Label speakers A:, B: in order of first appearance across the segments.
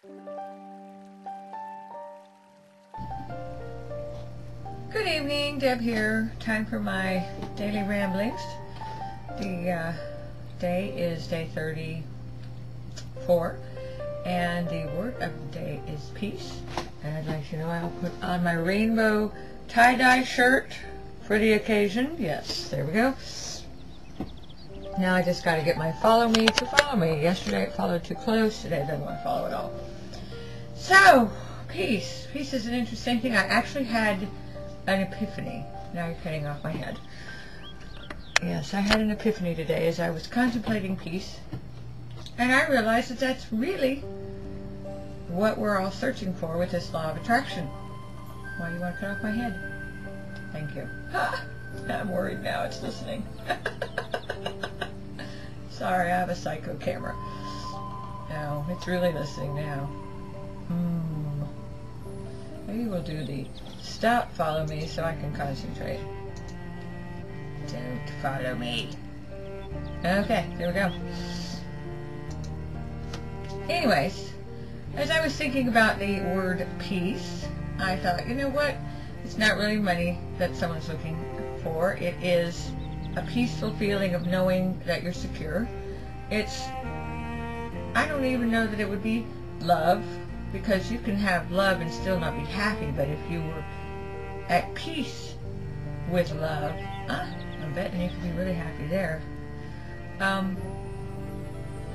A: Good evening, Deb here. Time for my daily ramblings. The day is day 34, and the word of the day is peace. And I'd like you to know I'll put on my rainbow tie-dye shirt for the occasion. Yes, there we go. Now I just got to get my follow me to follow me. Yesterday it followed too close. Today it doesn't want to follow at all. So, peace. Peace is an interesting thing. I actually had an epiphany. Now you're cutting off my head. Yes, I had an epiphany today as I was contemplating peace, and I realized that that's really what we're all searching for with this law of attraction. Why do you want to cut off my head? Thank you. I'm worried now it's listening. Sorry, I have a psycho camera. No, it's really listening now. Maybe we'll do the stop follow me so I can concentrate. Don't follow me. Okay, there we go. Anyways, as I was thinking about the word peace, I thought, you know what? It's not really money that someone's looking for. It is a peaceful feeling of knowing that you're secure. I don't even know that it would be love, because you can have love and still not be happy, but if you were at peace with love, I'm betting you could be really happy there.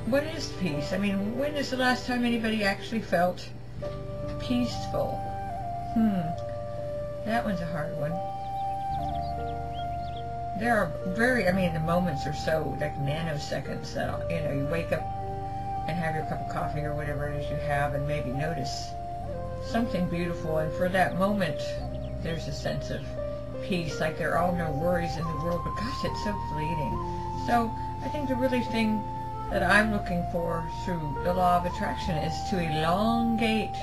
A: What is peace? I mean, when is the last time anybody actually felt peaceful? That one's a hard one. There are the moments are so like nanoseconds that, you wake up and have your cup of coffee or whatever it is you have and maybe notice something beautiful, and for that moment there's a sense of peace, like there are no worries in the world, but gosh, it's so fleeting. So I think the really thing that I'm looking for through the law of attraction is to elongate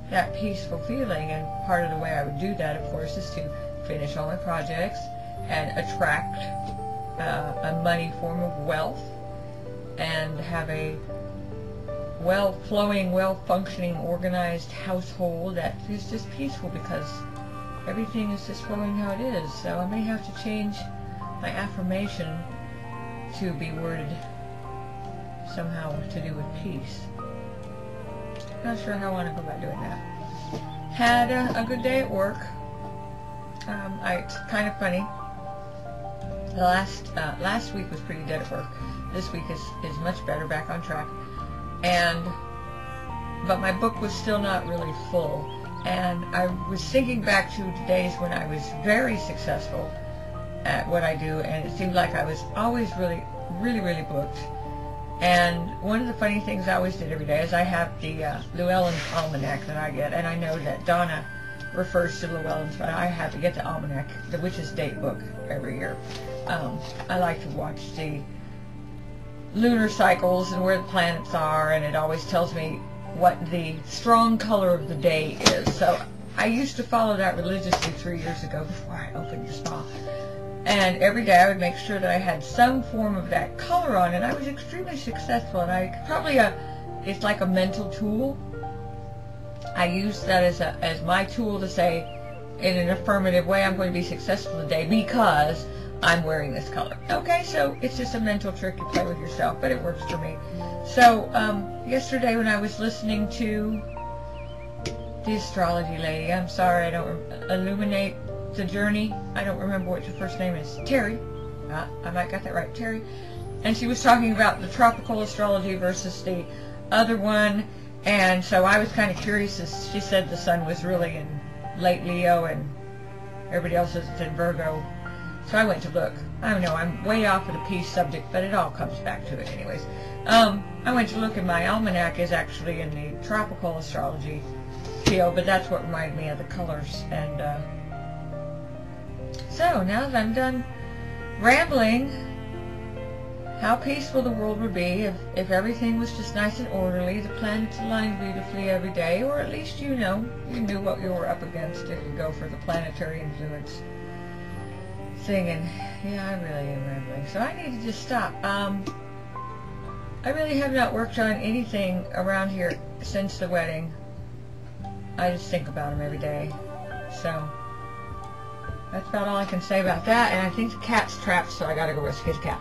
A: that peaceful feeling, and part of the way I would do that, of course, is to finish all my projects and attract a money form of wealth and have a well-flowing, well-functioning, organized household that is just peaceful, because everything is just flowing how it is. So I may have to change my affirmation to be worded somehow to do with peace. Not sure how I want to go about doing that. Had a good day at work. It's kind of funny. The last week was pretty dead at work. This week is much better, back on track. But my book was still not really full, and I was thinking back to the days when I was very successful at what I do, and it seemed like I was always really, really, really booked. And one of the funny things I always did every day is I have the Llewellyn's Almanac that I get, and I know that Donna refers to Llewellyn's, but I have to get the Almanac, the Witch's Date book, every year. I like to watch the lunar cycles and where the planets are, and it always tells me what the strong color of the day is. So I used to follow that religiously 3 years ago before I opened the spa. And every day I would make sure that I had some form of that color on, and I was extremely successful. And I probably it's like a mental tool. I use that as my tool to say, in an affirmative way, I'm going to be successful today because I'm wearing this color. Okay, so it's just a mental trick you play with yourself, but it works for me. So yesterday when I was listening to the astrology lady, I'm sorry I don't illuminate the journey. I don't remember what your first name is. Terry. I might got that right, Terry. And she was talking about the tropical astrology versus the other one. And so I was kind of curious, as she said the sun was really in late Leo and everybody else is in Virgo. So I went to look. I know I'm way off of the peace subject, but it all comes back to it anyways. I went to look, and my almanac is actually in the tropical astrology field, but that's what reminded me of the colors. And so now that I'm done rambling, how peaceful the world would be if everything was just nice and orderly, the planets aligned beautifully every day, or at least you knew what you were up against if you go for the planetary influence thing. And yeah, I really am rambling, so I need to just stop. I really have not worked on anything around here since the wedding. I just think about him every day. So that's about all I can say about that. And I think the cat's trapped, so I gotta go rescue the cat.